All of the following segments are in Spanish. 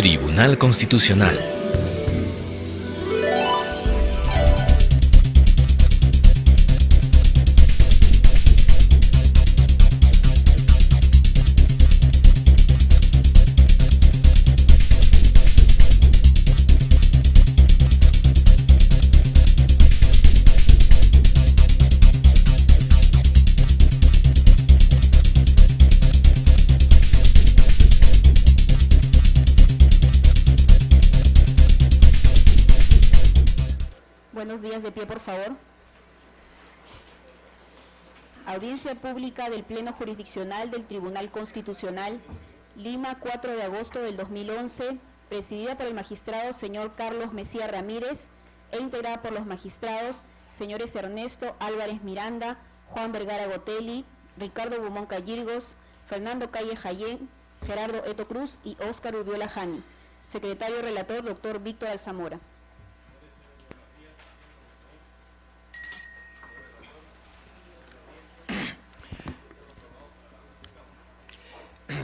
Tribunal Constitucional. Buenos días, de pie, por favor. Audiencia pública del Pleno Jurisdiccional del Tribunal Constitucional, Lima, 4 de agosto del 2011, presidida por el magistrado señor Carlos Mejía Ramírez e integrada por los magistrados señores Ernesto Álvarez Miranda, Juan Vergara Gotelli, Ricardo Bumón Callirgos, Fernando Calle Jayén, Gerardo Eto Cruz y Óscar Urbiola Jani. Secretario relator, doctor Víctor Alzamora.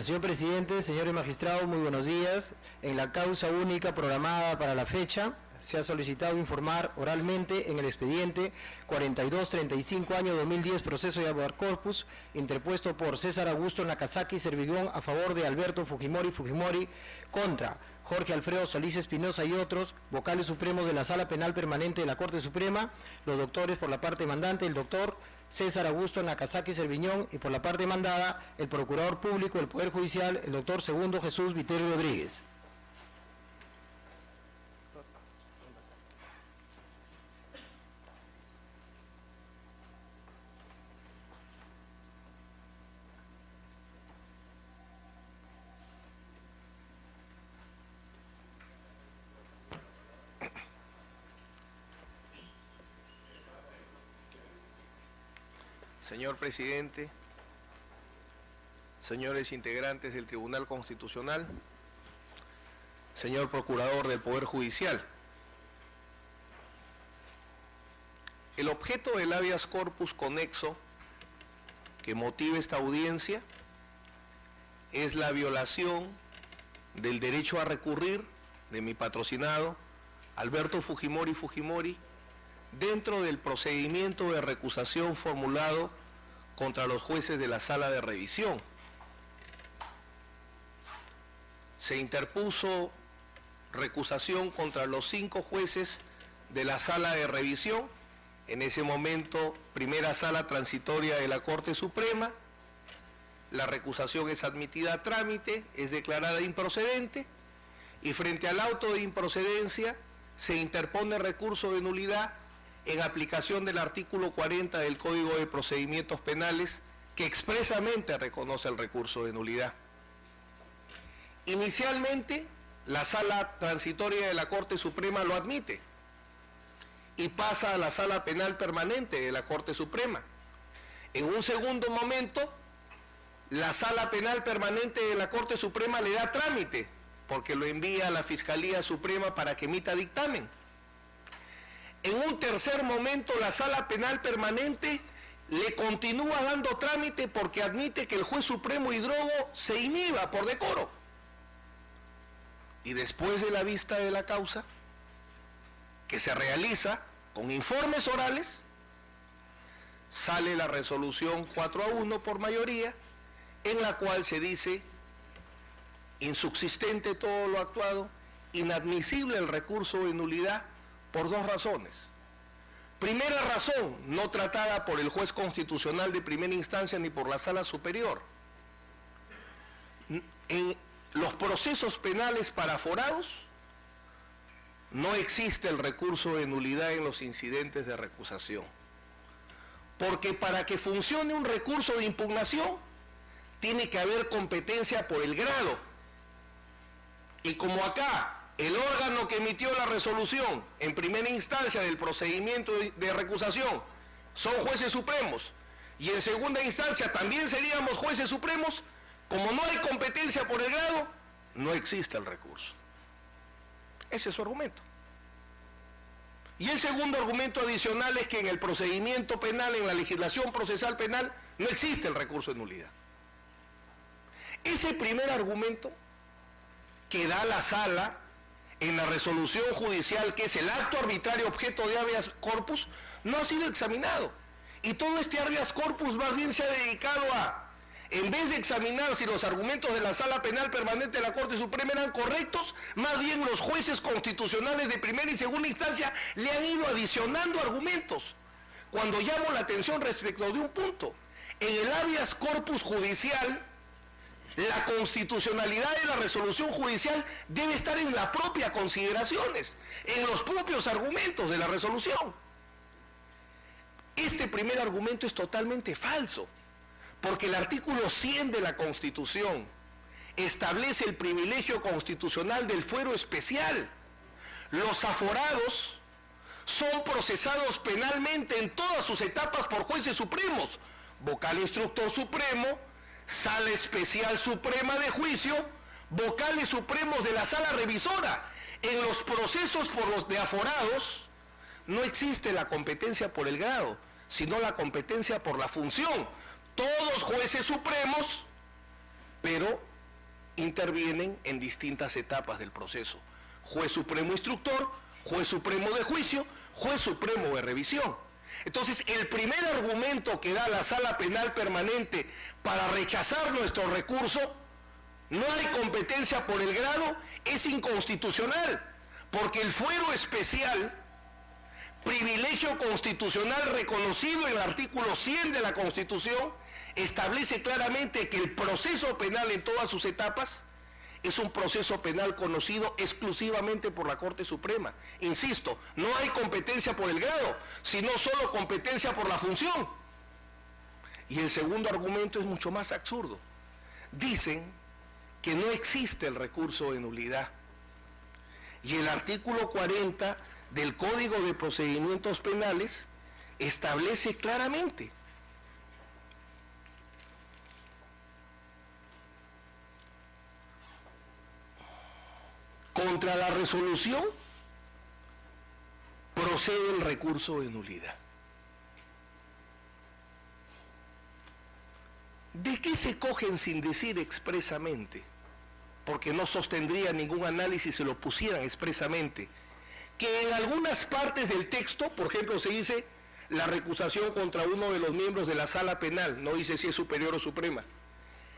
Señor presidente, señores magistrados, muy buenos días. En la causa única programada para la fecha, se ha solicitado informar oralmente en el expediente 4235 año 2010, proceso de habeas corpus, interpuesto por César Augusto Nakazaki Servigón a favor de Alberto Fujimori contra Jorge Alfredo Solís Espinosa y otros, vocales supremos de la Sala Penal Permanente de la Corte Suprema, los doctores por la parte mandante, el doctor César Augusto Nakazaki Serviñón, y por la parte mandada, el Procurador Público del Poder Judicial, el doctor Segundo Jesús Viterio Rodríguez. Señor presidente, señores integrantes del Tribunal Constitucional, señor Procurador del Poder Judicial, el objeto del habeas corpus conexo que motiva esta audiencia es la violación del derecho a recurrir de mi patrocinado Alberto Fujimori dentro del procedimiento de recusación formulado contra los jueces de la Sala de Revisión. Se interpuso recusación contra los 5 jueces de la Sala de Revisión, en ese momento primera Sala Transitoria de la Corte Suprema. La recusación es admitida a trámite, es declarada improcedente, y frente al auto de improcedencia se interpone recurso de nulidad en aplicación del artículo 40 del Código de Procedimientos Penales, que expresamente reconoce el recurso de nulidad. Inicialmente, la Sala Transitoria de la Corte Suprema lo admite y pasa a la Sala Penal Permanente de la Corte Suprema. En un segundo momento, la Sala Penal Permanente de la Corte Suprema le da trámite, porque lo envía a la Fiscalía Suprema para que emita dictamen. En un tercer momento, la Sala Penal Permanente le continúa dando trámite porque admite que el juez supremo Hidrogo se inhiba por decoro. Y después de la vista de la causa, que se realiza con informes orales, sale la resolución 4-1 por mayoría, en la cual se dice insubsistente todo lo actuado, inadmisible el recurso de nulidad, por 2 razones. Primera razón, no tratada por el juez constitucional de primera instancia ni por la Sala Superior. En los procesos penales para aforados no existe el recurso de nulidad en los incidentes de recusación. Porque para que funcione un recurso de impugnación, tiene que haber competencia por el grado. Y como acá, el órgano que emitió la resolución en primera instancia del procedimiento de recusación son jueces supremos, y en segunda instancia también seríamos jueces supremos, como no hay competencia por el grado, no existe el recurso. Ese es su argumento. Y el segundo argumento adicional es que en el procedimiento penal, en la legislación procesal penal, no existe el recurso de nulidad. Ese primer argumento que da la sala en la resolución judicial, que es el acto arbitrario objeto de habeas corpus, no ha sido examinado. Y todo este habeas corpus más bien se ha dedicado a, en vez de examinar si los argumentos de la Sala Penal Permanente de la Corte Suprema eran correctos, más bien los jueces constitucionales de primera y segunda instancia le han ido adicionando argumentos. Cuando llamo la atención respecto de un punto, en el habeas corpus judicial, la constitucionalidad de la resolución judicial debe estar en las propias consideraciones, en los propios argumentos de la resolución. Este primer argumento es totalmente falso, porque el artículo 100 de la Constitución establece el privilegio constitucional del fuero especial. Los aforados son procesados penalmente en todas sus etapas por jueces supremos, vocal instructor supremo, Sala Especial Suprema de Juicio, vocales supremos de la Sala Revisora. En los procesos por los de aforados no existe la competencia por el grado, sino la competencia por la función. Todos jueces supremos, pero intervienen en distintas etapas del proceso. Juez supremo instructor, juez supremo de juicio, juez supremo de revisión. Entonces, el primer argumento que da la Sala Penal Permanente para rechazar nuestro recurso, no hay competencia por el grado, es inconstitucional, porque el fuero especial, privilegio constitucional reconocido en el artículo 100 de la Constitución, establece claramente que el proceso penal en todas sus etapas es un proceso penal conocido exclusivamente por la Corte Suprema. Insisto, no hay competencia por el grado, sino solo competencia por la función. Y el segundo argumento es mucho más absurdo. Dicen que no existe el recurso de nulidad. Y el artículo 40 del Código de Procedimientos Penales establece claramente contra la resolución procede el recurso de nulidad. ¿De qué se cogen sin decir expresamente? Porque no sostendría ningún análisis si lo pusieran expresamente. Que en algunas partes del texto, por ejemplo, se dice la recusación contra uno de los miembros de la Sala Penal, no dice si es superior o suprema.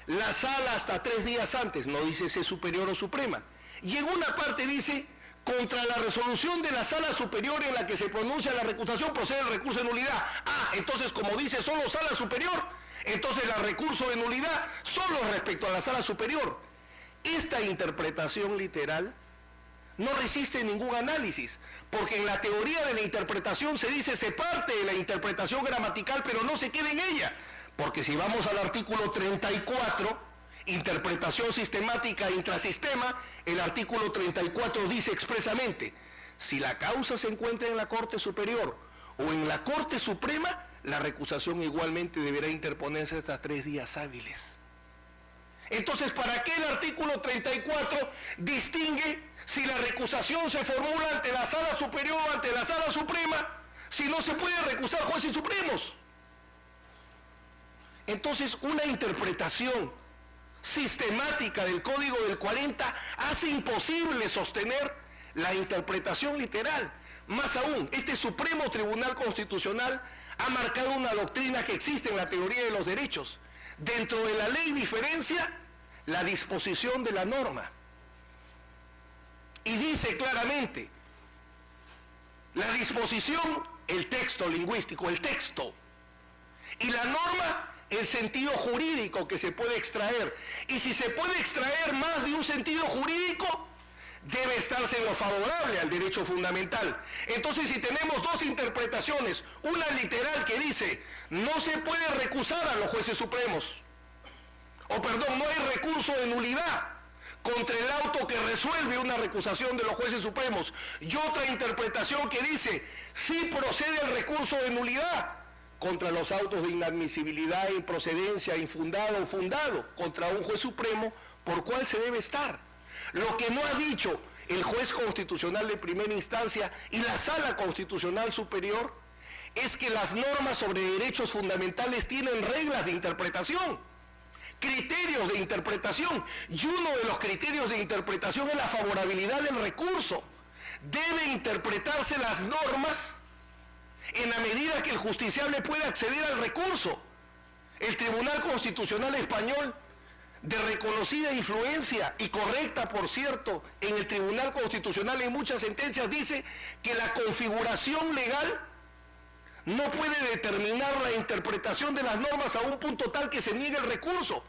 La Sala hasta 3 días antes, no dice si es superior o suprema. Y en una parte dice, contra la resolución de la Sala Superior en la que se pronuncia la recusación procede el recurso de nulidad. Ah, entonces como dice solo Sala Superior, entonces el recurso de nulidad solo respecto a la Sala Superior. Esta interpretación literal no resiste ningún análisis, porque en la teoría de la interpretación se dice se parte de la interpretación gramatical, pero no se queda en ella. Porque si vamos al artículo 34, interpretación sistemática intrasistema, el artículo 34 dice expresamente, si la causa se encuentra en la Corte Superior o en la Corte Suprema, la recusación igualmente deberá interponerse hasta 3 días hábiles. Entonces, ¿para qué el artículo 34 distingue si la recusación se formula ante la Sala Superior o ante la Sala Suprema, si no se puede recusar jueces supremos? Entonces, una interpretación sistemática del Código del 40 hace imposible sostener la interpretación literal. Más aún, este Supremo Tribunal Constitucional ha marcado una doctrina que existe en la teoría de los derechos. Dentro de la ley diferencia la disposición de la norma. Y dice claramente, la disposición, el texto lingüístico, el texto, y la norma, el sentido jurídico que se puede extraer. Y si se puede extraer más de un sentido jurídico, debe estarse en lo favorable al derecho fundamental. Entonces, si tenemos dos interpretaciones, una literal que dice, no se puede recusar a los jueces supremos, o perdón, no hay recurso de nulidad contra el auto que resuelve una recusación de los jueces supremos, y otra interpretación que dice, sí procede el recurso de nulidad contra los autos de inadmisibilidad, improcedencia, infundado o fundado contra un juez supremo, ¿por cuál se debe estar? Lo que no ha dicho el juez constitucional de primera instancia y la Sala Constitucional Superior es que las normas sobre derechos fundamentales tienen reglas de interpretación. criterios de interpretación, y uno de los criterios de interpretación es la favorabilidad del recurso. Debe interpretarse las normas en la medida que el justiciable pueda acceder al recurso. El Tribunal Constitucional Español, de reconocida influencia y correcta, por cierto, en el Tribunal Constitucional en muchas sentencias, dice que la configuración legal no puede determinar la interpretación de las normas a un punto tal que se niegue el recurso.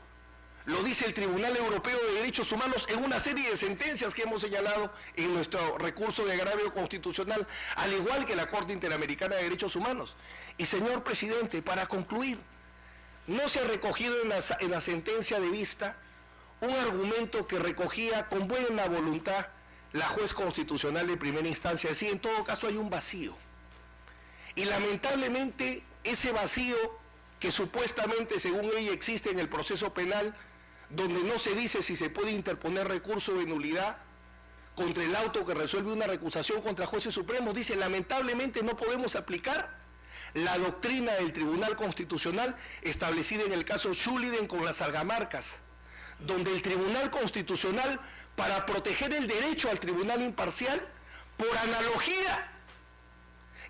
Lo dice el Tribunal Europeo de Derechos Humanos en una serie de sentencias que hemos señalado en nuestro recurso de agravio constitucional, al igual que la Corte Interamericana de Derechos Humanos. Y, señor presidente, para concluir, no se ha recogido en la sentencia de vista un argumento que recogía con buena voluntad la juez constitucional de primera instancia. Es decir, en todo caso hay un vacío. Y lamentablemente ese vacío que supuestamente, según ella, existe en el proceso penal, donde no se dice si se puede interponer recurso de nulidad contra el auto que resuelve una recusación contra jueces supremos, dice, lamentablemente no podemos aplicar la doctrina del Tribunal Constitucional establecida en el caso Schuliden con las argamarcas, donde el Tribunal Constitucional, para proteger el derecho al tribunal imparcial, por analogía,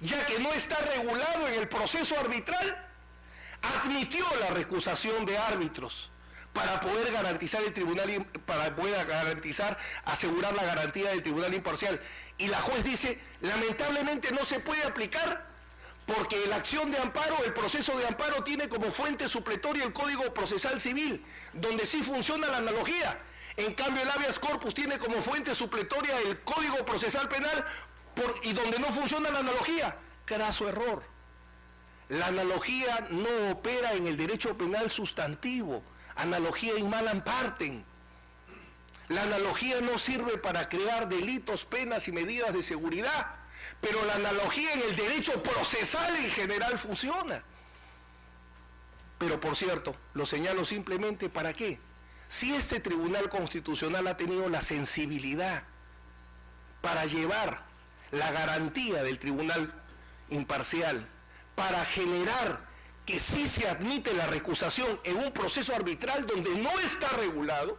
ya que no está regulado en el proceso arbitral, admitió la recusación de árbitros para poder garantizar asegurar la garantía del tribunal imparcial. Y la juez dice, lamentablemente no se puede aplicar porque la acción de amparo, el proceso de amparo tiene como fuente supletoria el Código Procesal Civil, donde sí funciona la analogía. En cambio, el habeas corpus tiene como fuente supletoria el Código Procesal Penal y donde no funciona la analogía. Craso error. La analogía no opera en el derecho penal sustantivo. Analogía y mal parten. La analogía no sirve para crear delitos, penas y medidas de seguridad, pero la analogía en el derecho procesal en general funciona. Pero por cierto, lo señalo simplemente ¿para qué? Si este Tribunal Constitucional ha tenido la sensibilidad para llevar la garantía del tribunal imparcial, para generar que sí se admite la recusación en un proceso arbitral donde no está regulado,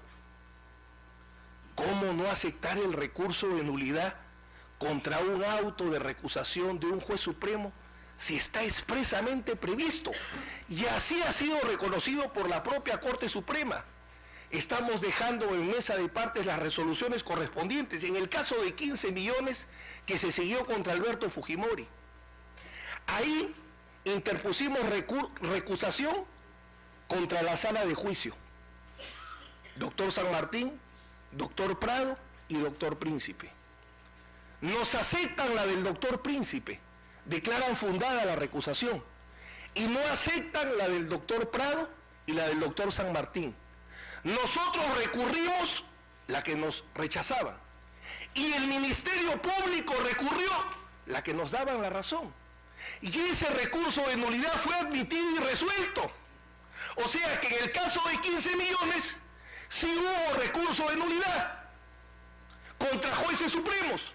¿cómo no aceptar el recurso de nulidad contra un auto de recusación de un juez supremo si está expresamente previsto? Y así ha sido reconocido por la propia Corte Suprema. Estamos dejando en mesa de partes las resoluciones correspondientes. En el caso de 15 millones que se siguió contra Alberto Fujimori, ahí interpusimos recusación contra la sala de juicio. Doctor San Martín, doctor Prado y doctor Príncipe. Nos aceptan la del doctor Príncipe, declaran fundada la recusación, y no aceptan la del doctor Prado y la del doctor San Martín. Nosotros recurrimos la que nos rechazaban, y el Ministerio Público recurrió la que nos daban la razón. Y ese recurso de nulidad fue admitido y resuelto. O sea que en el caso de 15 millones, sí hubo recurso de nulidad contra jueces supremos.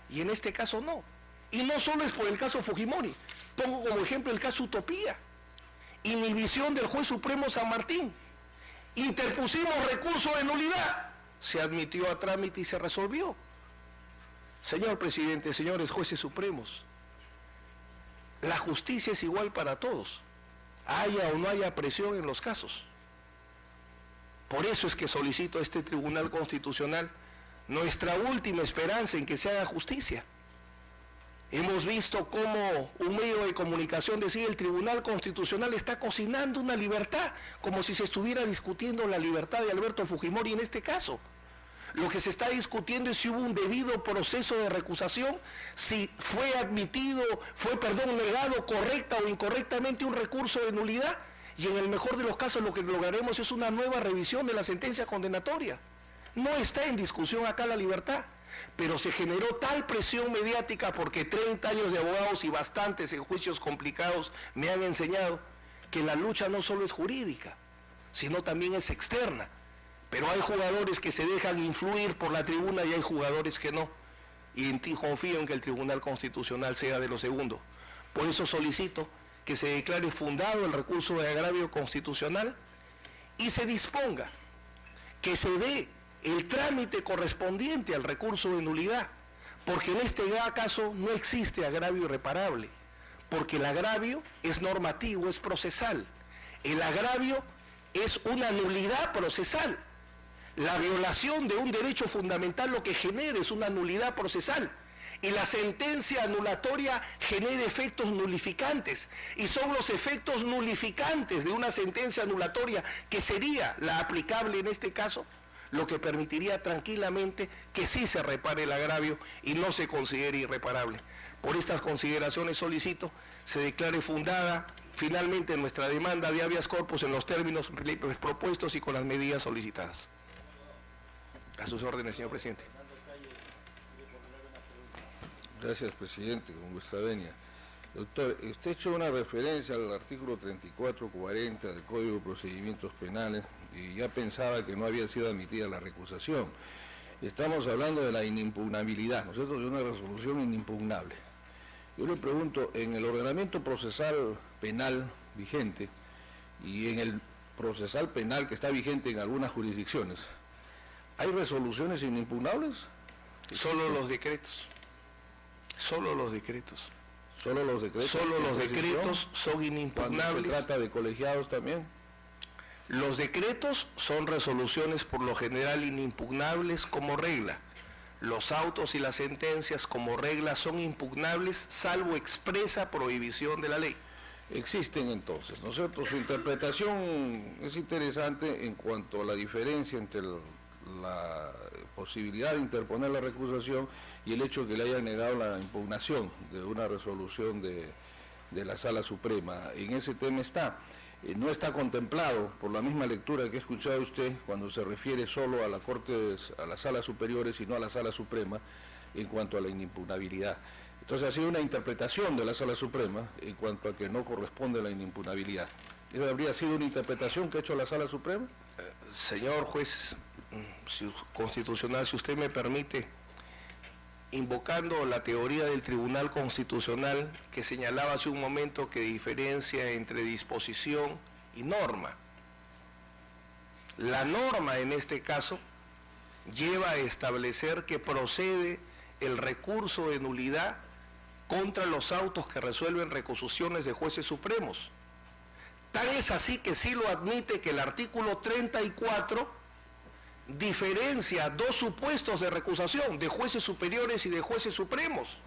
Y en este caso no. Y no solo es por el caso Fujimori. Pongo como ejemplo el caso Utopía. Inhibición del juez supremo San Martín. Interpusimos recurso de nulidad. Se admitió a trámite y se resolvió. Señor presidente, señores jueces supremos, la justicia es igual para todos, haya o no haya presión en los casos. Por eso es que solicito a este Tribunal Constitucional nuestra última esperanza en que se haga justicia. Hemos visto cómo un medio de comunicación decía el Tribunal Constitucional está cocinando una libertad, como si se estuviera discutiendo la libertad de Alberto Fujimori en este caso. Lo que se está discutiendo es si hubo un debido proceso de recusación, si fue negado correcta o incorrectamente un recurso de nulidad, y en el mejor de los casos lo que lograremos es una nueva revisión de la sentencia condenatoria. No está en discusión acá la libertad, pero se generó tal presión mediática porque 30 años de abogados y bastantes en juicios complicados me han enseñado que la lucha no solo es jurídica, sino también es externa. Pero hay jugadores que se dejan influir por la tribuna y hay jugadores que no. Y en ti confío en que el Tribunal Constitucional sea de lo segundo. Por eso solicito que se declare fundado el recurso de agravio constitucional y se disponga que se dé el trámite correspondiente al recurso de nulidad, porque en este caso no existe agravio irreparable, porque el agravio es normativo, es procesal. El agravio es una nulidad procesal. La violación de un derecho fundamental lo que genera es una nulidad procesal. Y la sentencia anulatoria genera efectos nulificantes. Y son los efectos nulificantes de una sentencia anulatoria, que sería la aplicable en este caso, lo que permitiría tranquilamente que sí se repare el agravio y no se considere irreparable. Por estas consideraciones solicito se declare fundada finalmente nuestra demanda de habeas corpus en los términos propuestos y con las medidas solicitadas. A sus órdenes, señor presidente. Gracias, presidente, con vuestra venia. Doctor, usted ha hecho una referencia al artículo 34-40 del Código de Procedimientos Penales y ya pensaba que no había sido admitida la recusación. Estamos hablando de la inimpugnabilidad, ¿no es cierto?, de una resolución inimpugnable. Yo le pregunto, en el ordenamiento procesal penal vigente y en el procesal penal que está vigente en algunas jurisdicciones, ¿hay resoluciones inimpugnables? Solo los decretos. Solo los decretos. ¿Solo los decretos? Solo los decretos son ¿Cuando inimpugnables. se trata de colegiados también? Los decretos son resoluciones por lo general inimpugnables como regla. Los autos y las sentencias como regla son impugnables salvo expresa prohibición de la ley. Existen entonces, ¿no es cierto? Su interpretación es interesante en cuanto a la diferencia entre la posibilidad de interponer la recusación y el hecho de que le hayan negado la impugnación de una resolución de la Sala Suprema. En ese tema está. No está contemplado, por la misma lectura que ha escuchado usted, cuando se refiere solo a la Corte, a las salas superiores y no a la Sala Suprema, en cuanto a la inimpugnabilidad. Entonces ha sido una interpretación de la Sala Suprema en cuanto a que no corresponde la inimpugnabilidad. ¿Esa habría sido una interpretación que ha hecho la Sala Suprema? Señor juez constitucional, si usted me permite, invocando la teoría del Tribunal Constitucional que señalaba hace un momento que diferencia entre disposición y norma. La norma en este caso lleva a establecer que procede el recurso de nulidad contra los autos que resuelven recusaciones de jueces supremos. Tan es así que sí lo admite que el artículo 34 diferencia dos supuestos de recusación, de jueces superiores y de jueces supremos.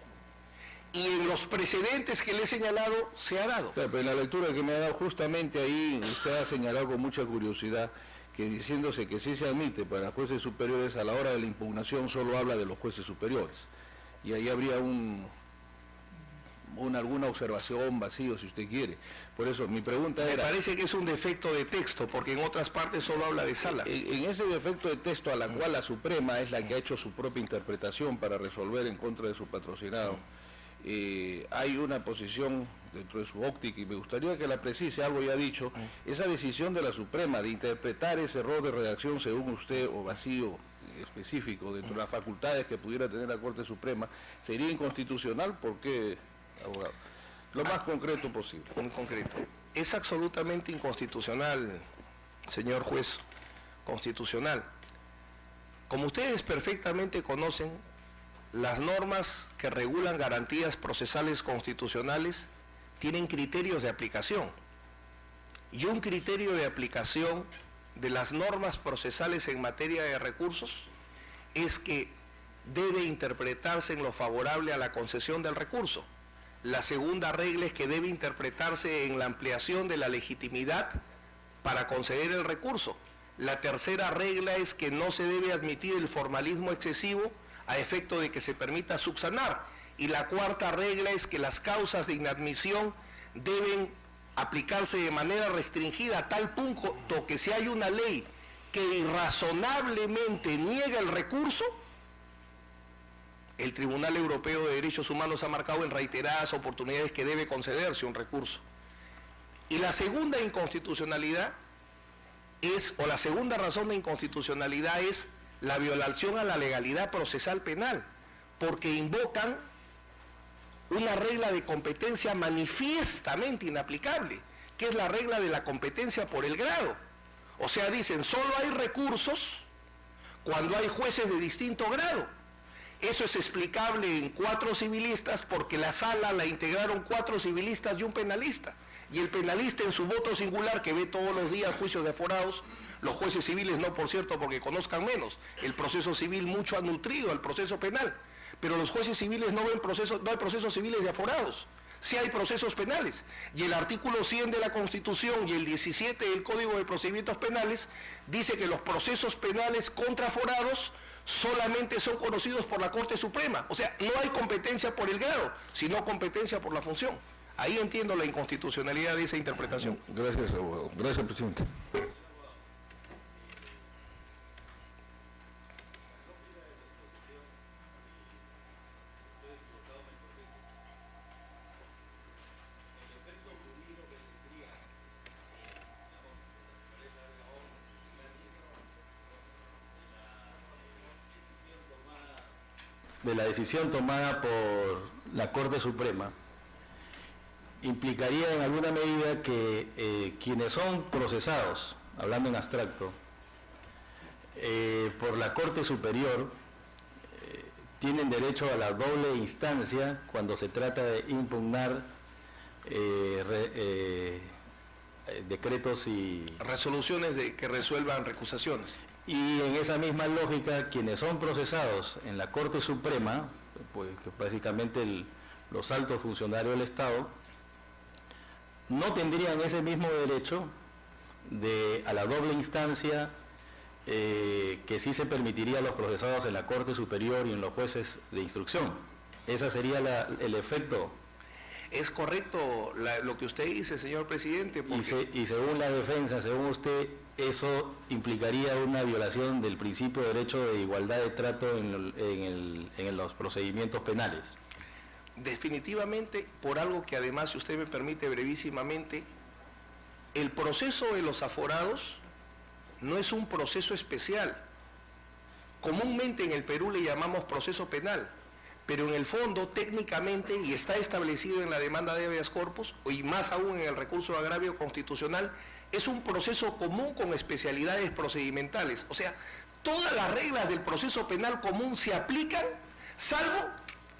Y en los precedentes que le he señalado se ha dado. Pero en la lectura que me ha dado justamente ahí, usted ha señalado con mucha curiosidad que diciéndose que sí se admite para jueces superiores, a la hora de la impugnación solo habla de los jueces superiores. Y ahí habría alguna observación vacío, si usted quiere. Por eso mi pregunta Me era... parece que es un defecto de texto, porque en otras partes solo habla de sala. En ese defecto de texto, a la cual la Suprema es la que ha hecho su propia interpretación para resolver en contra de su patrocinado, hay una posición dentro de su óptica, y me gustaría que la precise, algo ya dicho, esa decisión de la Suprema de interpretar ese error de redacción según usted, o vacío específico dentro de las facultades que pudiera tener la Corte Suprema, ¿sería inconstitucional? ¿Por qué, abogado? Lo más concreto posible. En concreto, es absolutamente inconstitucional, señor juez constitucional. Como ustedes perfectamente conocen, las normas que regulan garantías procesales constitucionales tienen criterios de aplicación. Y un criterio de aplicación de las normas procesales en materia de recursos es que debe interpretarse en lo favorable a la concesión del recurso. La segunda regla es que debe interpretarse en la ampliación de la legitimidad para conceder el recurso. La tercera regla es que no se debe admitir el formalismo excesivo a efecto de que se permita subsanar. Y la cuarta regla es que las causas de inadmisión deben aplicarse de manera restringida a tal punto que si hay una ley que irrazonablemente niega el recurso, el Tribunal Europeo de Derechos Humanos ha marcado en reiteradas oportunidades que debe concederse un recurso. Y la segunda inconstitucionalidad es, o la segunda razón de inconstitucionalidad es la violación a la legalidad procesal penal, porque invocan una regla de competencia manifiestamente inaplicable, que es la regla de la competencia por el grado. O sea, dicen, solo hay recursos cuando hay jueces de distinto grado. Eso es explicable en 4 civilistas porque la sala la integraron 4 civilistas y un penalista. Y el penalista en su voto singular, que ve todos los días juicios de aforados, los jueces civiles no, por cierto, porque conozcan menos. El proceso civil mucho ha nutrido al proceso penal, pero los jueces civiles no ven procesos, no hay procesos civiles de aforados. Sí hay procesos penales, y el artículo 100 de la Constitución y el 17 del Código de Procedimientos Penales dice que los procesos penales contra aforados solamente son conocidos por la Corte Suprema. O sea, no hay competencia por el grado, sino competencia por la función. Ahí entiendo la inconstitucionalidad de esa interpretación. Gracias, abogado. Gracias, presidente. De la decisión tomada por la Corte Suprema implicaría en alguna medida que quienes son procesados, hablando en abstracto, por la Corte Superior, tienen derecho a la doble instancia cuando se trata de impugnar decretos y resoluciones que resuelvan recusaciones. Y en esa misma lógica, quienes son procesados en la Corte Suprema, pues que básicamente los altos funcionarios del Estado, no tendrían ese mismo derecho a la doble instancia que sí se permitiría a los procesados en la Corte Superior y en los jueces de instrucción. Ese sería el efecto. Es correcto lo que usted dice, señor presidente. Porque... Y según la defensa, según usted, eso implicaría una violación del principio de derecho de igualdad de trato en los procedimientos penales. Definitivamente, por algo que además, si usted me permite brevísimamente, el proceso de los aforados no es un proceso especial. Comúnmente en el Perú le llamamos proceso penal, pero en el fondo, técnicamente, y está establecido en la demanda de habeas corpus, y más aún en el recurso de agravio constitucional, es un proceso común con especialidades procedimentales. O sea, todas las reglas del proceso penal común se aplican, salvo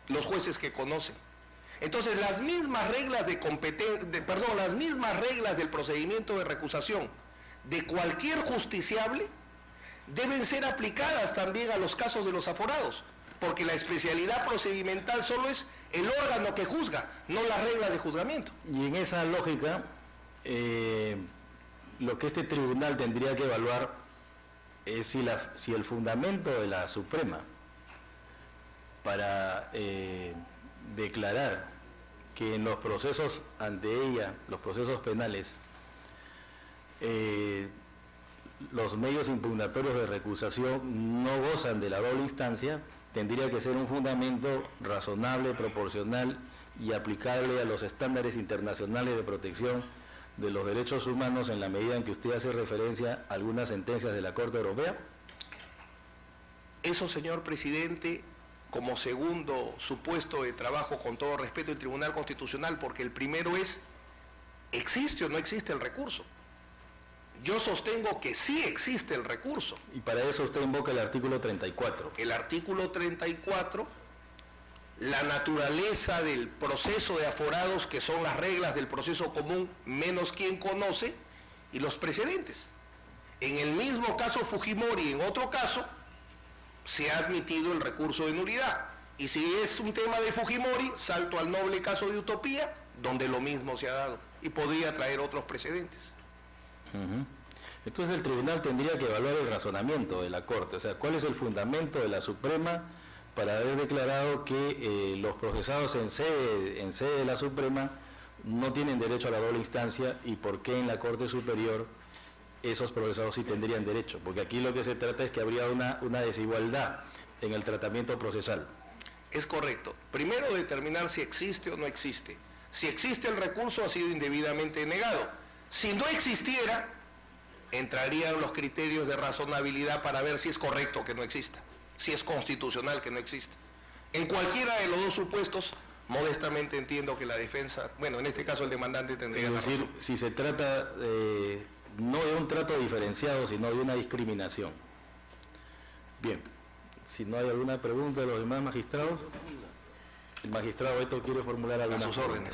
los jueces que conocen. Entonces, las mismas reglas las mismas reglas del procedimiento de recusación de cualquier justiciable deben ser aplicadas también a los casos de los aforados, porque la especialidad procedimental solo es el órgano que juzga, no la regla de juzgamiento. Y en esa lógica, lo que este tribunal tendría que evaluar es si el fundamento de la Suprema para declarar que en los procesos ante ella, los procesos penales, los medios impugnatorios de recusación no gozan de la doble instancia, tendría que ser un fundamento razonable, proporcional y aplicable a los estándares internacionales de protección de los derechos humanos en la medida en que usted hace referencia a algunas sentencias de la Corte Europea? Eso, señor presidente, como segundo supuesto de trabajo, con todo respeto, el Tribunal Constitucional, porque el primero es, ¿existe o no existe el recurso? Yo sostengo que sí existe el recurso. Y para eso usted invoca el artículo 34. El artículo 34, la naturaleza del proceso de aforados, que son las reglas del proceso común, menos quien conoce, y los precedentes. En el mismo caso Fujimori, en otro caso, se ha admitido el recurso de nulidad. Y si es un tema de Fujimori, salto al noble caso de Utopía, donde lo mismo se ha dado, y podría traer otros precedentes. Entonces el tribunal tendría que evaluar el razonamiento de la Corte, o sea, cuál es el fundamento de la Suprema para haber declarado que los procesados en sede de la Suprema no tienen derecho a la doble instancia y por qué en la Corte Superior esos procesados sí tendrían derecho, porque aquí lo que se trata es que habría una desigualdad en el tratamiento procesal. Es correcto. Primero determinar si existe o no existe. Si existe el recurso, ha sido indebidamente negado. Si no existiera, entrarían los criterios de razonabilidad para ver si es correcto que no exista, si es constitucional que no exista. En cualquiera de los dos supuestos, modestamente entiendo que la defensa, bueno, en este caso el demandante tendría Es la decir, razón. si se trata no de un trato diferenciado, sino de una discriminación. Bien, si no hay alguna pregunta de los demás magistrados, el magistrado Beto quiere formular alguna. A sus órdenes.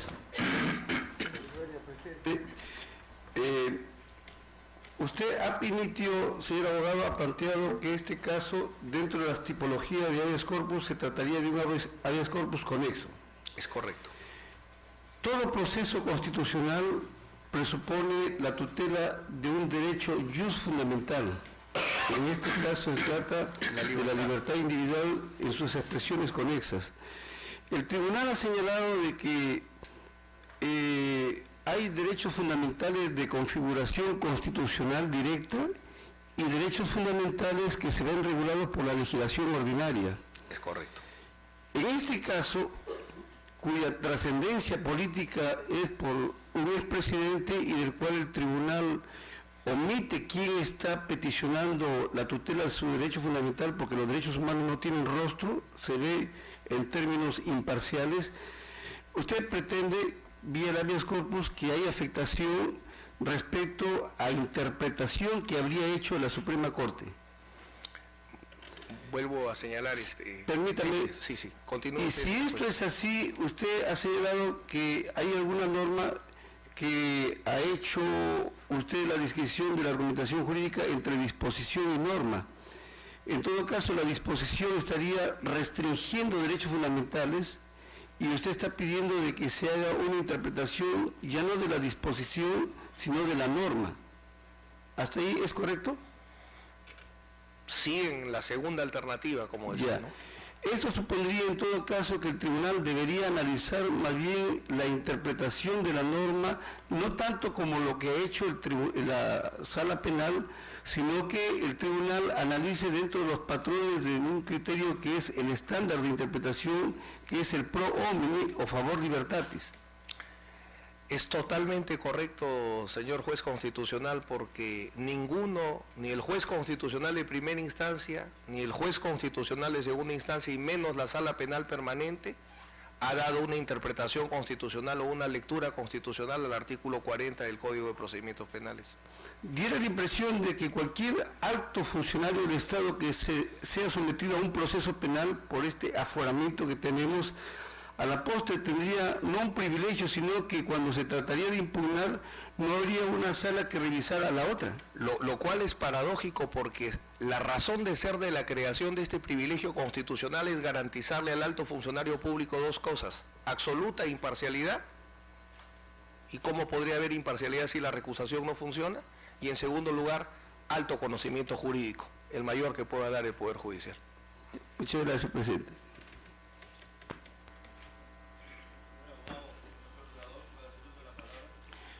Usted ha permitido, señor abogado, ha planteado que este caso, dentro de las tipologías de habeas corpus, se trataría de un habeas corpus conexo. Es correcto. Todo proceso constitucional presupone la tutela de un derecho jus fundamental. En este caso se trata de la libertad individual en sus expresiones conexas. El tribunal ha señalado de que hay derechos fundamentales de configuración constitucional directa y derechos fundamentales que se ven regulados por la legislación ordinaria. Es correcto. En este caso, cuya trascendencia política es por un expresidente y del cual el tribunal omite quién está peticionando la tutela de su derecho fundamental, porque los derechos humanos no tienen rostro, se ve en términos imparciales, usted pretende, vía el habeas corpus, que hay afectación respecto a interpretación que habría hecho la Suprema Corte. Vuelvo a señalar Permítame. Sí, continúe. Y si esto es así, usted ha señalado que hay alguna norma que ha hecho usted la descripción de la argumentación jurídica entre disposición y norma. En todo caso, la disposición estaría restringiendo derechos fundamentales y usted está pidiendo de que se haga una interpretación ya no de la disposición, sino de la norma. ¿Hasta ahí es correcto? Sí, en la segunda alternativa, como decía, ¿no? Esto supondría en todo caso que el tribunal debería analizar más bien la interpretación de la norma, no tanto como lo que ha hecho la sala penal, sino que el tribunal analice dentro de los patrones de un criterio que es el estándar de interpretación, que es el pro homine o favor libertatis. Es totalmente correcto, señor juez constitucional, porque ninguno, ni el juez constitucional de primera instancia, ni el juez constitucional de segunda instancia, y menos la sala penal permanente, ha dado una interpretación constitucional o una lectura constitucional al artículo 40 del Código de Procedimientos Penales. Diera la impresión de que cualquier alto funcionario del Estado que sea sometido a un proceso penal por este aforamiento que tenemos, a la postre tendría no un privilegio, sino que cuando se trataría de impugnar, no habría una sala que revisara a la otra. Lo cual es paradójico, porque la razón de ser de la creación de este privilegio constitucional es garantizarle al alto funcionario público dos cosas: absoluta imparcialidad, y cómo podría haber imparcialidad si la recusación no funciona, y en segundo lugar, alto conocimiento jurídico, el mayor que pueda dar el Poder Judicial. Muchas gracias, presidente.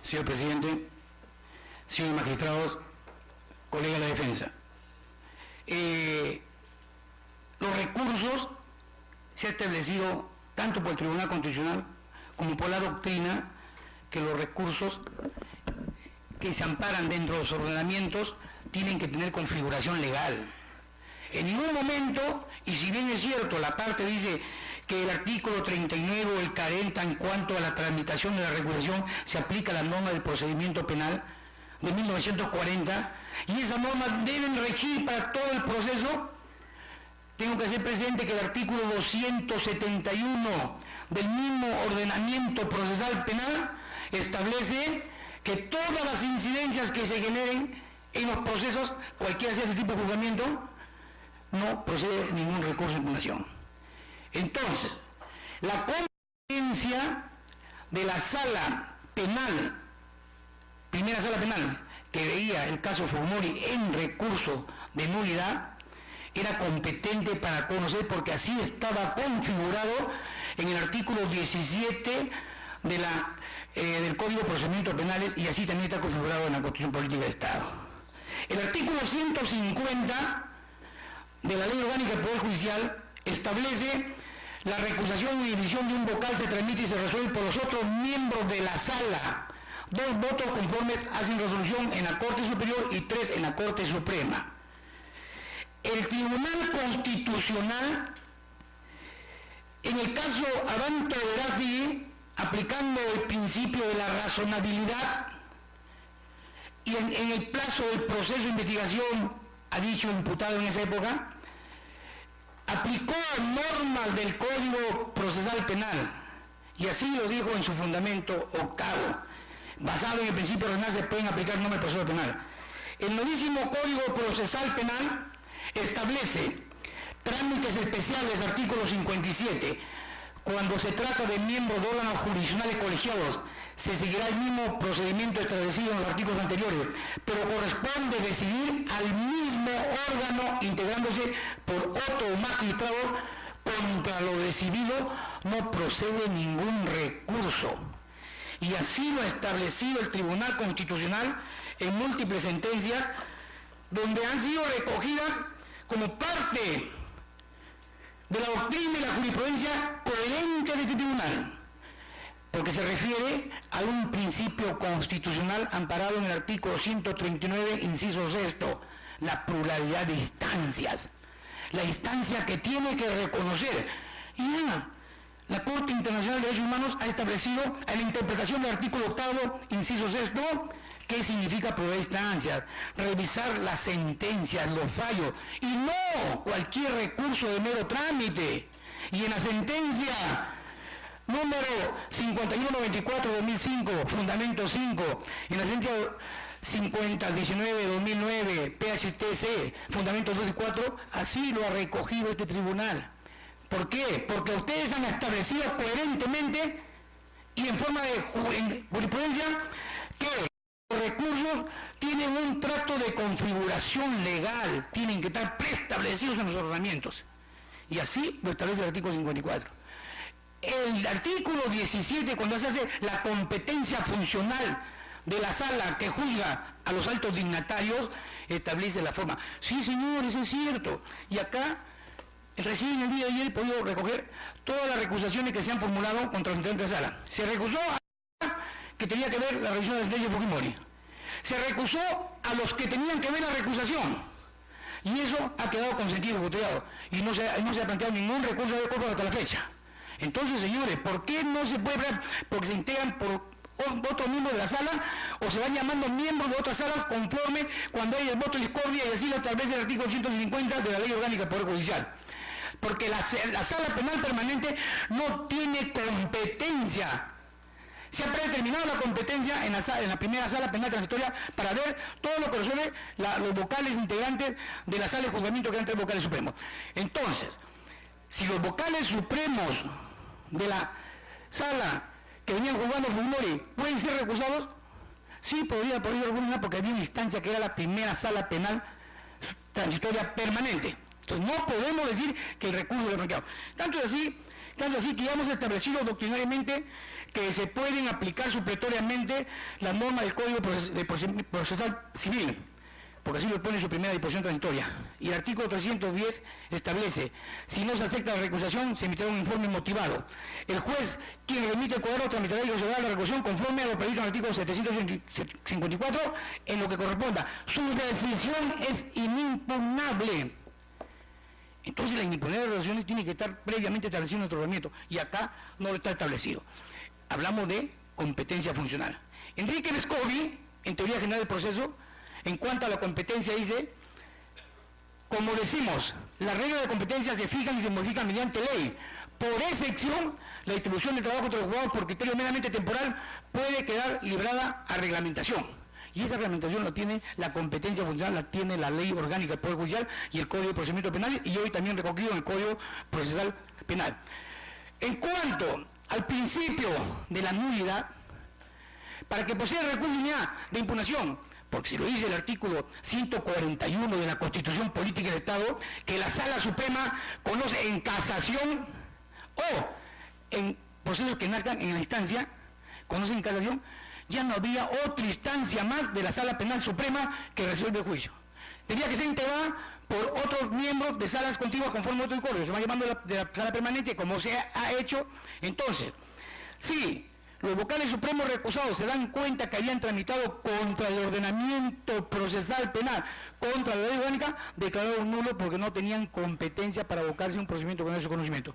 Señor presidente, señores magistrados, colega de la defensa, los recursos se ha establecido tanto por el Tribunal Constitucional como por la doctrina que los recursos que se amparan dentro de los ordenamientos tienen que tener configuración legal. En ningún momento, y si bien es cierto, la parte dice que el artículo 39 o el 40 en cuanto a la tramitación de la regulación se aplica a la norma del procedimiento penal de 1940 y esas normas deben regir para todo el proceso, tengo que hacer presente que el artículo 271 del mismo ordenamiento procesal penal establece que todas las incidencias que se generen en los procesos, cualquiera sea ese tipo de juzgamiento, no procede ningún recurso de impugnación. Entonces, la competencia de la sala penal, primera sala penal, que veía el caso Fujimori en recurso de nulidad, era competente para conocer, porque así estaba configurado en el artículo 17 del Código de Procedimientos Penales, y así también está configurado en la Constitución Política de Estado. El artículo 150 de la Ley Orgánica del Poder Judicial establece la recusación y división de un vocal se transmite y se resuelve por los otros miembros de la sala. 2 votos conformes hacen resolución en la Corte Superior y 3 en la Corte Suprema. El Tribunal Constitucional, en el caso Abanto Verástegui, aplicando el principio de la razonabilidad, y en el plazo del proceso de investigación, ha dicho el imputado en esa época, aplicó normas del Código Procesal Penal, y así lo dijo en su fundamento octavo. Basado en el principio regional se pueden aplicar normas del proceso penal. El novísimo Código Procesal Penal establece trámites especiales, artículo 57. Cuando se trata de miembros de órganos jurisdiccionales colegiados, se seguirá el mismo procedimiento establecido en los artículos anteriores, pero corresponde decidir al mismo órgano integrándose por otro magistrado. Contra lo decidido no procede ningún recurso. Y así lo ha establecido el Tribunal Constitucional en múltiples sentencias, donde han sido recogidas como parte de la doctrina y la jurisprudencia coherente de este tribunal, porque se refiere a un principio constitucional amparado en el artículo 139, inciso 6, la pluralidad de instancias, la instancia que tiene que reconocer. Y ya, la Corte Internacional de Derechos Humanos ha establecido en la interpretación del artículo 8, inciso 6, ¿qué significa pluralidad de instancias? Revisar las sentencias, los fallos, y no cualquier recurso de mero trámite. Y en la sentencia número 5194-2005, fundamento 5, en la sentencia 5019-2009, PHTC, fundamento 2 y 4, así lo ha recogido este tribunal. ¿Por qué? Porque ustedes han establecido coherentemente y en forma de jurisprudencia que los recursos tienen un trato de configuración legal, tienen que estar preestablecidos en los ordenamientos. Y así lo establece el artículo 54. El artículo 17, cuando se hace la competencia funcional de la sala que juzga a los altos dignatarios, establece la forma. Sí, señores, es cierto. Y acá, recién el día de ayer he podido recoger todas las recusaciones que se han formulado contra el integrante de la sala. Se recusó a que tenía que ver la revisión de la sentencia de Fujimori. Se recusó a los que tenían que ver la recusación. Y eso ha quedado consentido y votado. Y no se ha planteado ningún recurso de culpa hasta la fecha. Entonces, señores, ¿por qué no se puede ver? Porque se integran por otros miembros de la sala o se van llamando miembros de otras salas conforme cuando hay el voto de discordia, y así lo establece el artículo 150 de la Ley Orgánica del Poder Judicial. Porque la sala penal permanente no tiene competencia. Se ha predeterminado la competencia en la primera sala penal transitoria para ver todo lo que resuelve los vocales integrantes de la sala de juzgamiento, que eran 3 vocales supremos. Entonces, si los vocales supremos de la sala que venían juzgando Fujimori pueden ser recusados, sí podría alguna, porque había una instancia que era la primera sala penal transitoria permanente. Entonces no podemos decir que el recurso es franqueado. Tanto así que ya hemos establecido doctrinariamente que se pueden aplicar supletoriamente las normas del Código Procesal Civil, porque así lo pone en su primera disposición transitoria. Y el artículo 310 establece, si no se acepta la recusación, se emitirá un informe motivado. El juez, quien remite el cuadro, tramitará y resolverá la recusación conforme a lo previsto en el artículo 754, en lo que corresponda. Su decisión es inimpugnable. Entonces la inimpugnidad de las resoluciones tiene que estar previamente establecido en nuestro ordenamiento, y acá no lo está establecido. Hablamos de competencia funcional. Enrique Vescovi, en Teoría General del Proceso, en cuanto a la competencia, dice, como decimos, las reglas de competencia se fijan y se modifican mediante ley. Por excepción, la distribución del trabajo entre los juzgados por criterio meramente temporal puede quedar librada a reglamentación. Y esa reglamentación la tiene la competencia funcional, la tiene la Ley Orgánica del Poder Judicial y el Código de Procedimiento Penal, y hoy también recogido en el Código Procesal Penal. En cuanto al principio de la nulidad, para que posea recurso de unidad de impugnación, porque si lo dice el artículo 141 de la Constitución Política del Estado, que la Sala Suprema conoce en casación o en procesos que nazcan en la instancia, conoce en casación, ya no había otra instancia más de la Sala Penal Suprema que resuelve el juicio. Tenía que ser integrada por otros miembros de salas contiguas conforme a otro código, se va llamando de la sala permanente, como se ha hecho. Entonces, sí, los vocales supremos recusados se dan cuenta que habían tramitado contra el ordenamiento procesal penal, contra la ley orgánica, declararon nulo porque no tenían competencia para abocarse a un procedimiento con ese conocimiento.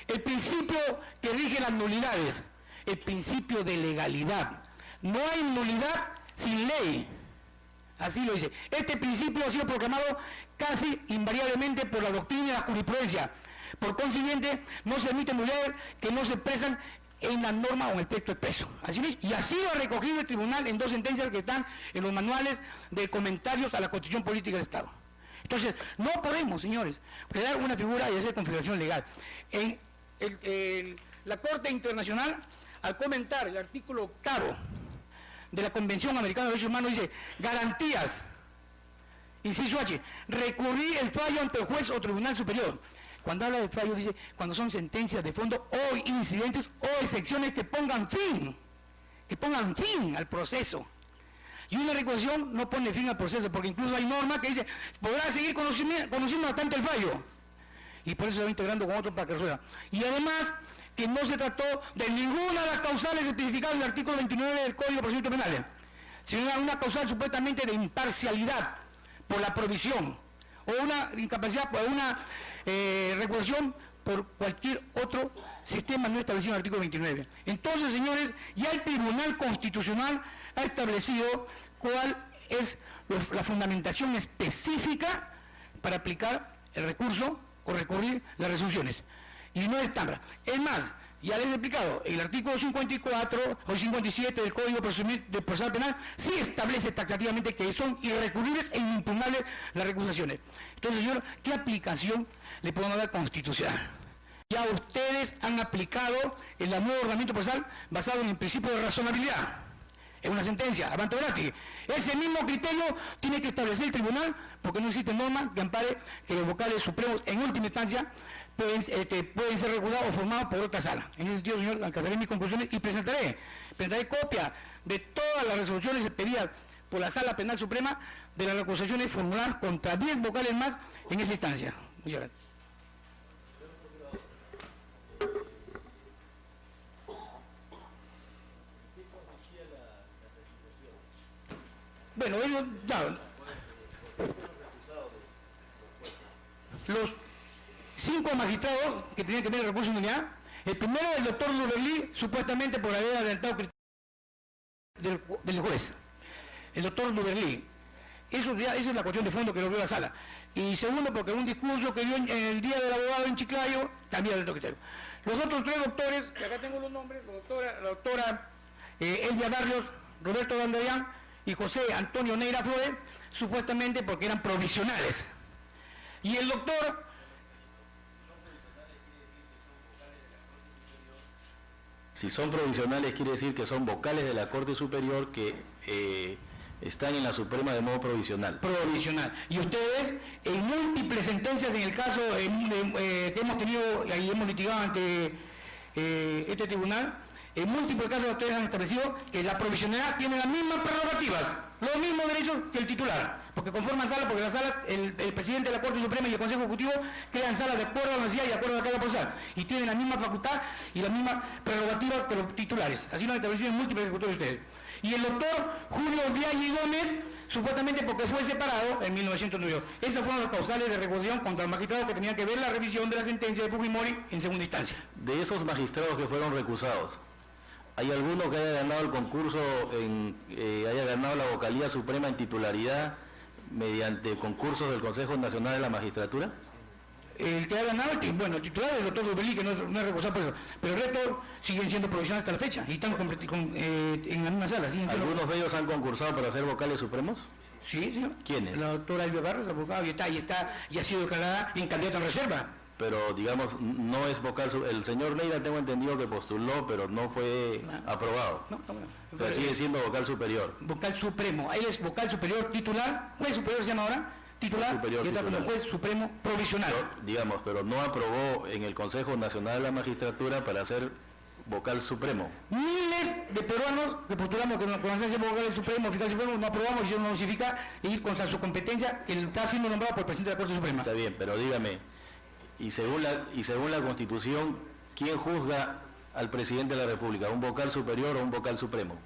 El principio que rige las nulidades, el principio de legalidad. No hay nulidad sin ley. Así lo dice. Este principio ha sido proclamado casi invariablemente por la doctrina y la jurisprudencia. Por consiguiente, no se admiten nulidades que no se expresan en la norma o en el texto expreso. Así mismo, y así lo ha recogido el tribunal en 2 sentencias que están en los manuales de comentarios a la Constitución Política del Estado. Entonces, no podemos, señores, crear una figura y hacer configuración legal. En la Corte Internacional, al comentar el artículo 8º de la Convención Americana de Derechos Humanos, dice, garantías, inciso H, recurrir el fallo ante el juez o tribunal superior. Cuando habla de fallo, dice, cuando son sentencias de fondo o incidentes o excepciones que pongan fin al proceso. Y una recusación no pone fin al proceso, porque incluso hay norma que dice, podrá seguir conociendo bastante el fallo. Y por eso se va integrando con otro para que resuelva. Y además, que no se trató de ninguna de las causales especificadas en el artículo 29 del Código de Procedimientos Penales, sino una causal supuestamente de imparcialidad por la provisión, o una incapacidad por una recusación por cualquier otro sistema no establecido en el artículo 29. Entonces, señores, ya el Tribunal Constitucional ha establecido cuál es la fundamentación específica para aplicar el recurso o recurrir las resoluciones. Y no es tan raro. Es más, ya les he explicado, el artículo 54 o 57 del Código Procesal Penal sí establece taxativamente que son irrecurribles e inimpugnables las recusaciones. Entonces, señor, ¿qué aplicación le podemos dar constitucional? Ya ustedes han aplicado el nuevo ordenamiento procesal basado en el principio de razonabilidad. Es una sentencia, Abanto Velázquez. Ese mismo criterio tiene que establecer el tribunal, porque no existe norma que ampare que los vocales supremos en última instancia pueden ser regulados o formados por otra sala. En ese sentido, señor, alcanzaré mis conclusiones y presentaré copia de todas las resoluciones expedidas por la Sala Penal Suprema de las recusaciones formuladas contra 10 vocales más en esa instancia. Muchas gracias. Bueno, ellos ya, los 5 magistrados que tenían que ver el recurso de unidad, el primero el doctor Duberlí, supuestamente por haber adelantado del juez, el doctor Duberlí. Eso es la cuestión de fondo que lo vio la sala. Y segundo, porque un discurso que dio en el Día del Abogado en Chiclayo, también del criterio. Los otros 3 doctores, que acá tengo los nombres, la doctora Elvia Barrios, Roberto Dandayán y José Antonio Neira Flores, supuestamente porque eran provisionales. Y el doctor... Si son provisionales, quiere decir que son vocales de la Corte Superior que están en la Suprema de modo provisional. Provisional. Y ustedes, en múltiples sentencias, en el caso que hemos tenido y hemos litigado ante este tribunal, en múltiples casos ustedes han establecido que la provisionalidad tiene las mismas prerrogativas, los mismos derechos que el titular, porque conforman salas, porque las salas, el presidente de la Corte Suprema y el Consejo Ejecutivo crean salas de acuerdo a la necesidad y de acuerdo a la carga procesal, y tienen la misma facultad y las mismas prerrogativas que los titulares. Así lo han establecido en múltiples ejecutores de ustedes. Y el doctor Julio Viaggi Gómez, supuestamente porque fue separado en 1998. Esas fueron las causales de recusación contra el magistrado que tenía que ver la revisión de la sentencia de Fujimori en segunda instancia. De esos magistrados que fueron recusados, ¿hay alguno que haya ganado el concurso, haya ganado la vocalía suprema en titularidad mediante concursos del Consejo Nacional de la Magistratura? El que ha ganado, bueno, el titular es el doctor Duberlí, que no es recusado por eso, pero el resto siguen siendo provisionales hasta la fecha y están en la misma sala. ¿Algunos de ellos han concursado para ser vocales supremos? Sí, señor. ¿Quiénes? La doctora Elvia Barros, abogada, y ha sido declarada en candidato en reserva. Pero, digamos, no es vocal, el señor Neira tengo entendido que postuló, pero no fue aprobado. No. O sea, sigue siendo vocal superior. Vocal supremo, él es vocal superior titular, juez superior se llama ahora, titular, superior, y está como juez supremo provisional. Pero no aprobó en el Consejo Nacional de la Magistratura para ser vocal supremo. Miles de peruanos que postulamos con la licencia vocal supremo, fiscal supremo, no aprobamos y eso no notifica ir contra su competencia que está siendo nombrado por el presidente de la Corte Suprema. Está bien, pero dígame, y según la Constitución, ¿quién juzga al presidente de la República? ¿Un vocal superior o un vocal supremo?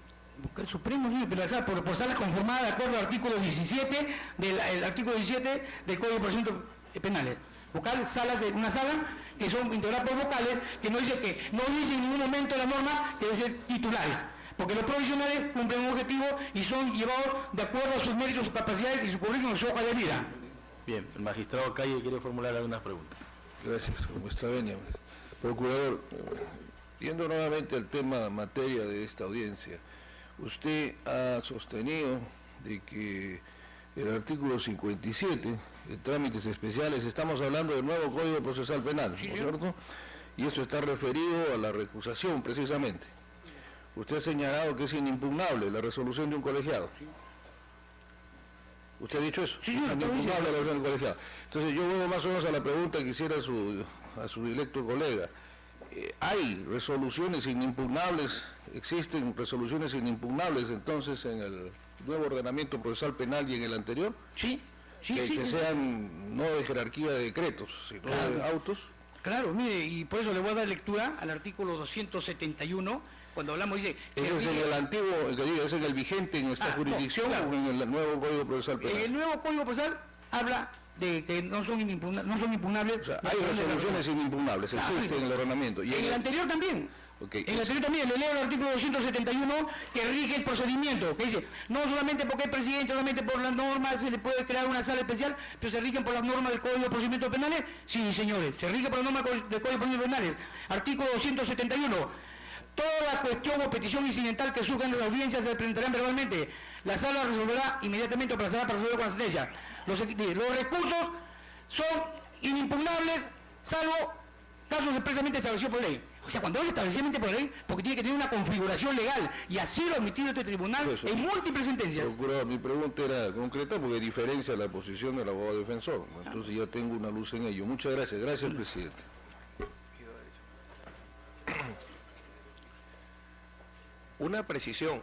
Vocal supremo, sí, pero por salas conformadas de acuerdo al artículo 17 del Código de Procedimientos Penales. Vocal, una sala que son integradas por vocales, que no dice en ningún momento la norma que deben ser titulares. porque los profesionales cumplen un objetivo y son llevados de acuerdo a sus méritos, sus capacidades y su currículum y su hoja de vida. Bien, el magistrado Calle quiere formular algunas preguntas. Gracias, con vuestra venia. Procurador, yendo nuevamente al tema materia de esta audiencia, usted ha sostenido de que el artículo 57, de trámites especiales, estamos hablando del nuevo Código Procesal Penal, ¿no es cierto? Y esto está referido a la recusación, precisamente. Usted ha señalado que es inimpugnable la resolución de un colegiado. ¿Usted ha dicho eso? Sí, es señor, inimpugnable la resolución de un colegiado. Entonces yo vuelvo más o menos a la pregunta que hiciera a su directo colega. ¿Hay resoluciones inimpugnables? ¿Existen resoluciones inimpugnables entonces en el nuevo ordenamiento procesal penal y en el anterior? Sí, sí, que, sí. que sean no de jerarquía de decretos, sino de autos. Claro, mire, y por eso le voy a dar lectura al artículo 271, cuando hablamos, dice... ¿Ese es en el antiguo, es en el vigente en esta jurisdicción, claro, o en el nuevo Código Procesal Penal? En el nuevo Código Procesal habla de que no son impugnables. O sea, hay resoluciones inimpugnables, existen en el ordenamiento. Y en el anterior también. Okay, en el anterior también, le leo el artículo 271 que rige el procedimiento, que dice, no solamente porque es presidente, solamente por las normas se le puede crear una sala especial, pero se rigen por las normas del Código de Procedimientos Penales. Sí, señores, se rige por las normas del Código de Procedimientos Penales. Artículo 271. Toda cuestión o petición incidental que surja en las audiencias se presentarán verbalmente. La sala resolverá inmediatamente o pasará para resolver con la sentencia. Los recursos son inimpugnables, salvo casos expresamente establecidos por ley. O sea, cuando es establecimiento por ley, porque tiene que tener una configuración legal, y así lo ha admitido este tribunal eso, en múltiples sentencias. Procurador, mi pregunta era concreta porque diferencia la posición del abogado defensor. Entonces ya tengo una luz en ello. Muchas gracias. Gracias, presidente. Una precisión.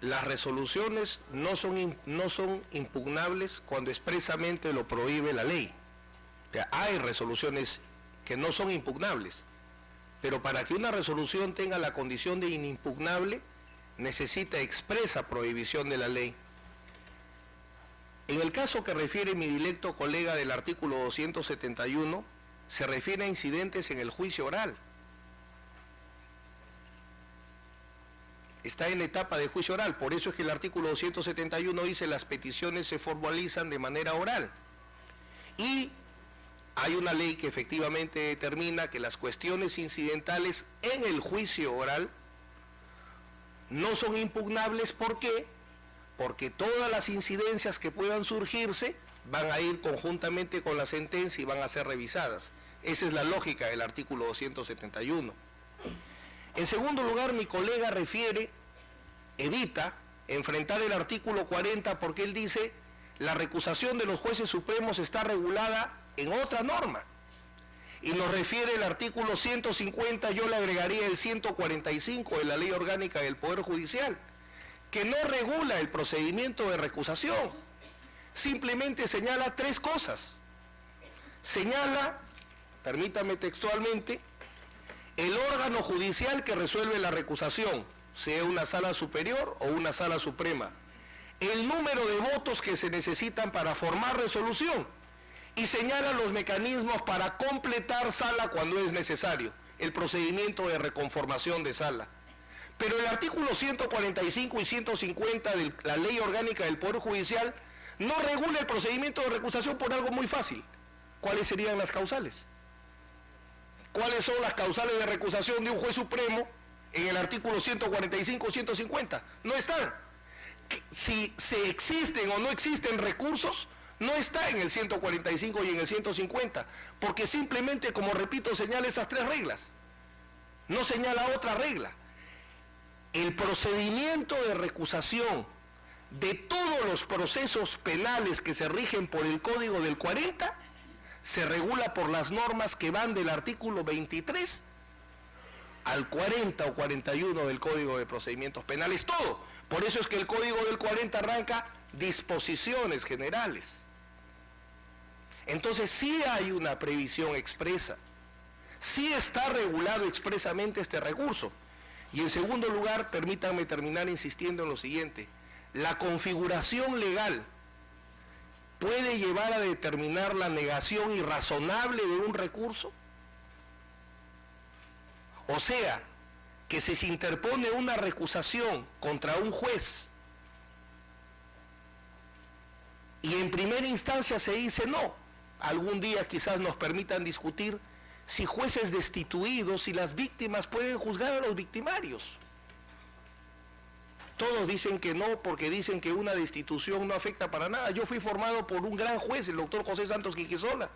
Las resoluciones no son impugnables cuando expresamente lo prohíbe la ley. O sea, hay resoluciones que no son impugnables, pero para que una resolución tenga la condición de inimpugnable, necesita expresa prohibición de la ley. En el caso que refiere mi directo colega del artículo 271, se refiere a incidentes en el juicio oral. Está en la etapa de juicio oral, por eso es que el artículo 271 dice las peticiones se formalizan de manera oral. Y hay una ley que efectivamente determina que las cuestiones incidentales en el juicio oral no son impugnables. ¿Por qué? Porque todas las incidencias que puedan surgirse van a ir conjuntamente con la sentencia y van a ser revisadas. Esa es la lógica del artículo 271. En segundo lugar, mi colega evita enfrentar el artículo 40 porque él dice la recusación de los jueces supremos está regulada en otra norma. Y nos refiere el artículo 150, yo le agregaría el 145 de la Ley Orgánica del Poder Judicial, que no regula el procedimiento de recusación, simplemente señala tres cosas. Señala, permítame textualmente, el órgano judicial que resuelve la recusación, sea una sala superior o una sala suprema, el número de votos que se necesitan para formar resolución, y señala los mecanismos para completar sala cuando es necesario, el procedimiento de reconformación de sala. Pero el artículo 145 y 150 de la Ley Orgánica del Poder Judicial no regula el procedimiento de recusación por algo muy fácil. ¿Cuáles serían las causales? ¿Cuáles son las causales de recusación de un juez supremo en el artículo 145 o 150? No están. Si existen o no existen recursos, no está en el 145 y en el 150, porque simplemente, como repito, señala esas tres reglas. No señala otra regla. El procedimiento de recusación de todos los procesos penales que se rigen por el Código del 40 se regula por las normas que van del artículo 23 al 40 o 41 del Código de Procedimientos Penales, todo. Por eso es que el Código del 40 arranca disposiciones generales. Entonces sí hay una previsión expresa, sí está regulado expresamente este recurso. Y en segundo lugar, permítanme terminar insistiendo en lo siguiente: la configuración legal puede llevar a determinar la negación irrazonable de un recurso. O sea, que si se interpone una recusación contra un juez y en primera instancia se dice no, algún día quizás nos permitan discutir si jueces destituidos, si las víctimas pueden juzgar a los victimarios. Todos dicen que no, porque dicen que una destitución no afecta para nada. Yo fui formado por un gran juez, el doctor José Santos Quiquisola,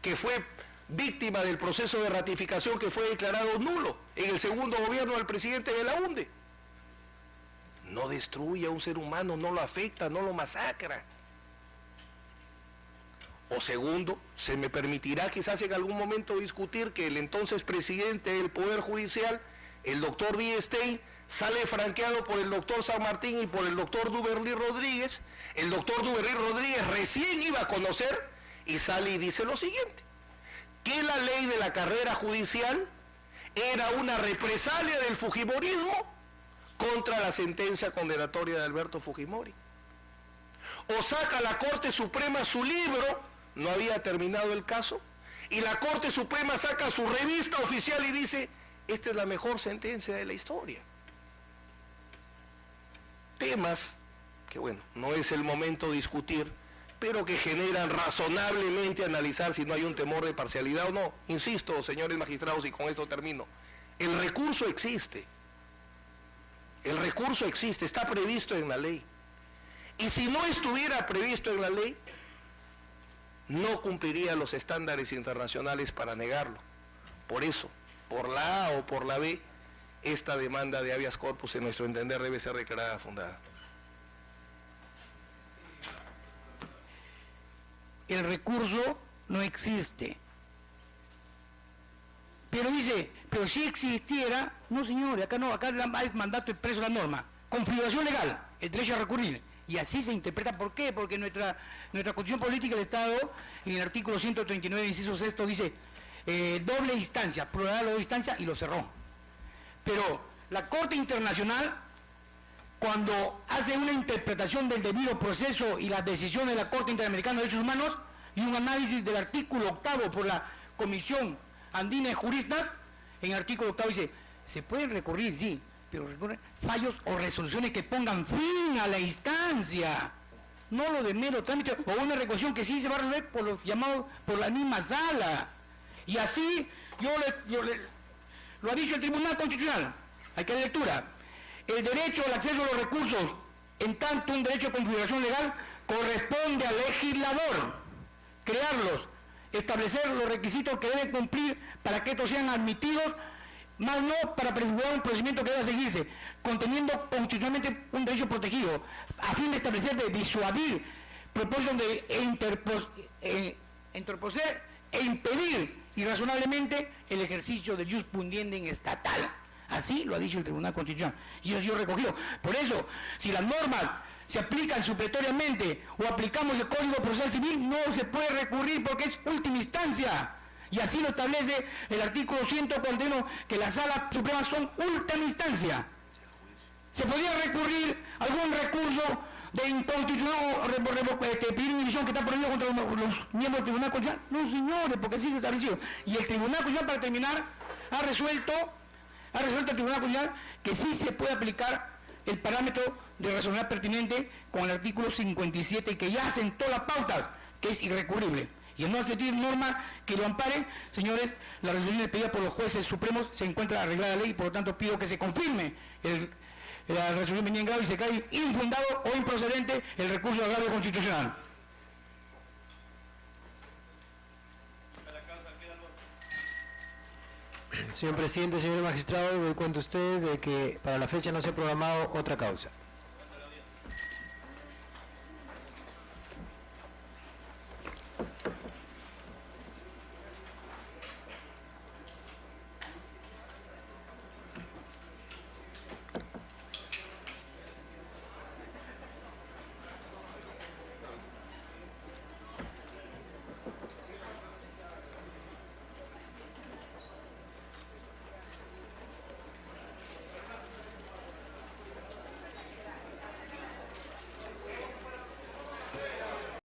que fue víctima del proceso de ratificación que fue declarado nulo en el segundo gobierno del presidente Belaúnde. No destruye a un ser humano, no lo afecta, no lo masacra. O segundo, se me permitirá quizás en algún momento discutir que el entonces presidente del Poder Judicial, el doctor Villestein, sale franqueado por el doctor San Martín y por el doctor Duberly Rodríguez. El doctor Duberly Rodríguez recién iba a conocer y sale y dice lo siguiente, que la ley de la carrera judicial era una represalia del fujimorismo contra la sentencia condenatoria de Alberto Fujimori. O saca la Corte Suprema su libro, no había terminado el caso, y la Corte Suprema saca su revista oficial y dice, esta es la mejor sentencia de la historia. Temas que, bueno, no es el momento de discutir, pero que generan razonablemente analizar si no hay un temor de parcialidad o no. Insisto, señores magistrados, y con esto termino, el recurso existe. El recurso existe, está previsto en la ley. Y si no estuviera previsto en la ley, no cumpliría los estándares internacionales para negarlo. Por eso, por la A o por la B, esta demanda de habeas corpus, en nuestro entender, debe ser declarada fundada. El recurso no existe. Pero dice, pero si existiera, no señores, acá no, acá es mandato expreso de la norma. Configuración legal, el derecho a recurrir. Y así se interpreta. ¿Por qué? Porque nuestra Constitución Política del Estado, en el artículo 139, inciso sexto, dice doble instancia, plural de doble instancia, y lo cerró. Pero la Corte Internacional, cuando hace una interpretación del debido proceso y las decisiones de la Corte Interamericana de Derechos Humanos y un análisis del artículo octavo por la Comisión Andina de Juristas, en el artículo octavo dice, se pueden recurrir, sí, pero recurren fallos o resoluciones que pongan fin a la instancia, no lo de mero trámite, o una recusación que sí se va a resolver por los llamados por la misma sala. Y así, lo ha dicho el Tribunal Constitucional, hay que dar lectura. El derecho al acceso a los recursos, en tanto un derecho de configuración legal, corresponde al legislador crearlos, establecer los requisitos que deben cumplir para que estos sean admitidos, más no para prefigurar un procedimiento que deba seguirse, conteniendo constitucionalmente un derecho protegido, a fin de establecer, de disuadir, propósito de interposer e impedir irrazonablemente el ejercicio del jus puniendi estatal. Así lo ha dicho el Tribunal Constitucional y eso ha sido recogido. Por eso, si las normas se aplican supletoriamente o aplicamos el Código Procesal Civil, no se puede recurrir porque es última instancia. Y así lo establece el artículo 141, que las salas supremas son última instancia. ¿Se podría recurrir algún recurso de inconstitucional o pedir inhibición que está prohibido contra los miembros del Tribunal Constitucional? No, señores, porque así se estableció. Y el Tribunal Constitucional, para terminar, ha resuelto el Tribunal Constitucional que sí se puede aplicar el parámetro de racionalidad pertinente con el artículo 57, que ya sentó las pautas, que es irrecurrible. Y en no existir norma que lo ampare, señores, la resolución pedida por los jueces supremos se encuentra arreglada la ley, y por lo tanto pido que se confirme la resolución venida en grado y se cae infundado o improcedente el recurso de agravio constitucional. Señor presidente, señores magistrados, doy cuenta a ustedes de que para la fecha no se ha programado otra causa.